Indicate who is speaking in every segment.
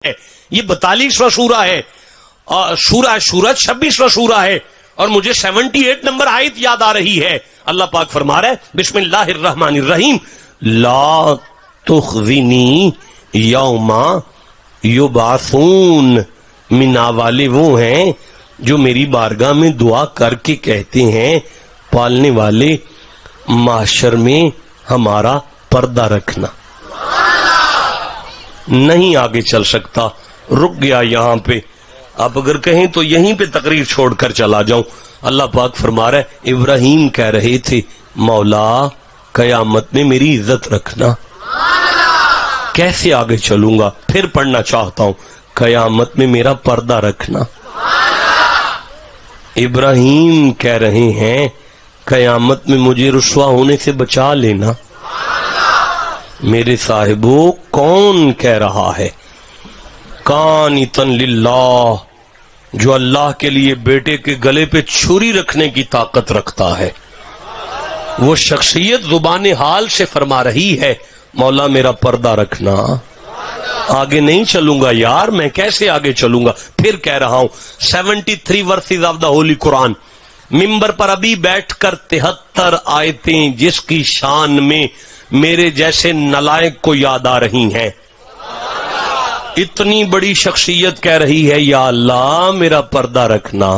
Speaker 1: یہ 42واں سورہ ہے، سورہ شورہ 26واں سورہ ہے، اور مجھے 78 نمبر آیت یاد آ رہی ہے۔ اللہ پاک فرما رہا ہے بسم اللہ الرحمن الرحیم لا تخزنی یوم یبعثون، منا والے وہ ہیں جو میری بارگاہ میں دعا کر کے کہتے ہیں پالنے والے معاشر میں ہمارا پردہ رکھنا۔ نہیں آگے چل سکتا، رک گیا یہاں پہ۔ آپ اگر کہیں تو یہیں پہ تقریر چھوڑ کر چلا جاؤں۔ اللہ پاک فرما رہا ہے ابراہیم کہہ رہے تھے مولا قیامت میں میری عزت رکھنا۔ کیسے آگے چلوں گا؟ پھر پڑھنا چاہتا ہوں قیامت میں میرا پردہ رکھنا۔ ابراہیم کہہ رہے ہیں قیامت میں مجھے رسوا ہونے سے بچا لینا۔ میرے صاحبو کون کہہ رہا ہے قانتن للہ، جو اللہ کے لیے بیٹے کے گلے پہ چھری رکھنے کی طاقت رکھتا ہے؟ وہ شخصیت زبان حال سے فرما رہی ہے مولا میرا پردہ رکھنا۔ آگے نہیں چلوں گا یار، میں کیسے آگے چلوں گا؟ پھر کہہ رہا ہوں 73 ورسز آف دا ہولی قرآن، ممبر پر ابھی بیٹھ کر 73 آیتیں جس کی شان میں میرے جیسے نلائق کو یاد آ رہی ہیں۔ اتنی بڑی شخصیت کہہ رہی ہے یا اللہ میرا پردہ رکھنا۔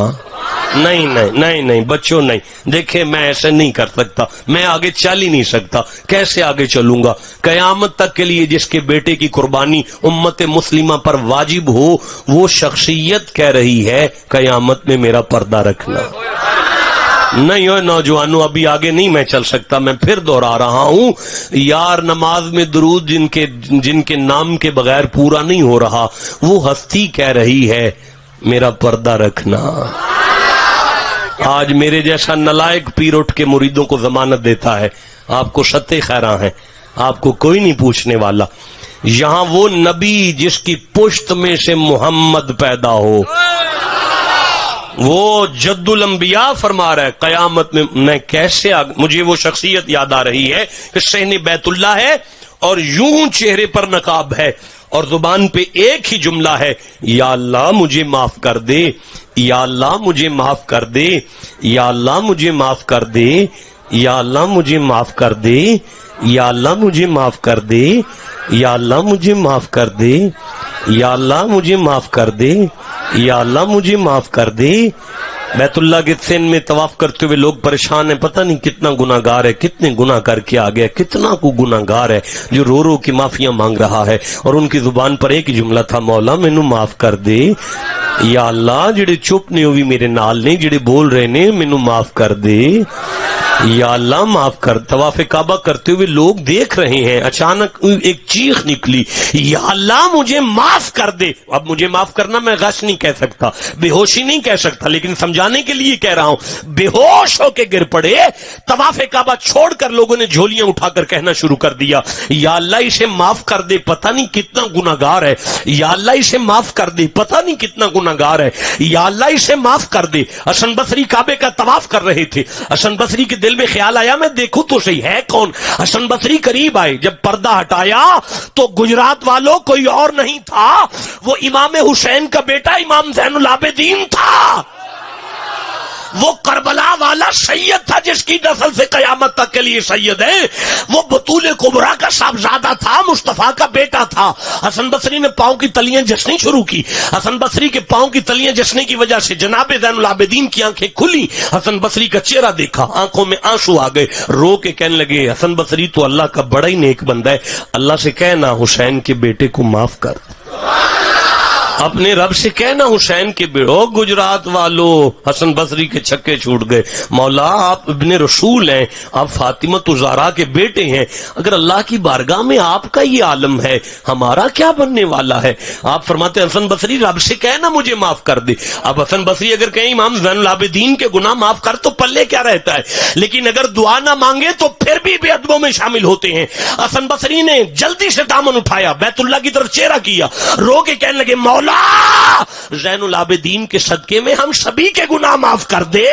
Speaker 1: نہیں نہیں نہیں نہیں بچوں نہیں، دیکھیں میں ایسے نہیں کر سکتا، میں آگے چل ہی نہیں سکتا۔ کیسے آگے چلوں گا؟ قیامت تک کے لیے جس کے بیٹے کی قربانی امت مسلمہ پر واجب ہو، وہ شخصیت کہہ رہی ہے قیامت میں میرا پردہ رکھنا۔ نہیں ہو نوجوانوں، ابھی آگے نہیں میں چل سکتا۔ میں پھر دوہرا رہا ہوں یار، نماز میں درود جن کے نام کے بغیر پورا نہیں ہو رہا، وہ ہستی کہہ رہی ہے میرا پردہ رکھنا۔ آج میرے جیسا نلائق پیر اٹھ کے مریدوں کو ضمانت دیتا ہے آپ کو شتے خیراں ہیں، آپ کو کوئی نہیں پوچھنے والا۔ یہاں وہ نبی جس کی پشت میں سے محمد پیدا ہو، وہ جد الانبیاء فرما رہا ہے قیامت میں کیسے مجھے وہ شخصیت یاد آ رہی ہے کہ صحن بیت اللہ ہے اور یوں چہرے پر نقاب ہے اور زبان پہ ایک ہی جملہ ہے یا اللہ مجھے معاف کر دے، یا اللہ مجھے معاف کر دے، یا اللہ مجھے معاف کر دے، یا اللہ مجھے معاف کر دے، یا اللہ مجھے معاف کر دے، یا اللہ مجھے معاف کر دے، یا اللہ مجھے معاف کر دے، یا اللہ مجھے معاف کر دے۔ بیت اللہ کے سین میں طواف کرتے ہوئے لوگ پریشان ہیں، پتہ نہیں کتنا گناہ گار ہے، کتنے گناہ کر کے آ گیا، کتنا کو گناہ گار ہے جو رو رو کی معافیاں مانگ رہا ہے، اور ان کی زبان پر ایک ہی جملہ تھا مولا مینوں معاف کر دے۔ یا اللہ جڑے چپ نہیں ہوئی میرے نال نے، جڑے بول رہے نے مینوں معاف کر دے، یا اللہ معاف کر۔ طواف کعبہ کرتے ہوئے لوگ دیکھ رہے ہیں، اچانک ایک چیخ نکلی یا اللہ مجھے معاف کر دے۔ اب مجھے معاف کرنا میں غش نہیں کہہ سکتا، بے ہوشی نہیں کہہ سکتا، لیکن سمجھانے کے لیے کہہ رہا ہوں بے ہوش ہو کے گر پڑے۔ طواف کعبہ چھوڑ کر لوگوں نے جھولیاں اٹھا کر کہنا شروع کر دیا یا اللہ اسے معاف کر دے، پتہ نہیں کتنا گناہ گار ہے، یا اللہ اسے معاف کر دے، پتہ نہیں کتنا گناہ گار ہے، یا اللہ اسے معاف کر دے۔ حسن بصری کعبے کا طواف کر رہے تھے، حسن بصری کے دل میں خیال آیا میں دیکھوں تو صحیح ہے کون۔ حسن بصری قریب آئے، جب پردہ ہٹایا تو گجرات والوں کوئی اور نہیں تھا، وہ امام حسین کا بیٹا امام زین العابدین تھا، وہ کربلا والا سید تھا جس کی نسل سے قیامت تک کے لیے سید ہے، وہ بطول کبریٰ کا صاحبزادہ تھا، مصطفیٰ کا بیٹا تھا۔ حسن بصری نے پاؤں کی تلیاں جسنی شروع کی، حسن بصری کے پاؤں کی تلیاں جسنے کی وجہ سے جناب زین العابدین کی آنکھیں کھلی، حسن بصری کا چہرہ دیکھا، آنکھوں میں آنسو آ گئے، رو کے کہنے لگے حسن بصری تو اللہ کا بڑا ہی نیک بندہ ہے، اللہ سے کہنا حسین کے بیٹے کو معاف کر، اپنے رب سے کہنا حسین کے بیٹو۔ گجرات والو حسن بصری کے چھکے چھوٹ گئے، مولا آپ ابن رسول ہیں، آپ فاطمہ الزہرا کے بیٹے ہیں، اگر اللہ کی بارگاہ میں آپ کا یہ عالم ہے ہمارا کیا بننے والا ہے؟ آپ فرماتے ہیں حسن بصری رب سے کہنا مجھے معاف کر دے۔ اب حسن بصری اگر کہیں امام زین العابدین کے گناہ معاف کر تو پلے کیا رہتا ہے، لیکن اگر دعا نہ مانگے تو پھر بھی بے ادبوں میں شامل ہوتے ہیں۔ حسن بصری نے جلدی سے دامن اٹھایا، بیت اللہ کی طرف چہرہ کیا، رو کے کہنے لگے مولا زین العابدین کے صدقے میں ہم سبھی کے گناہ معاف کر دے۔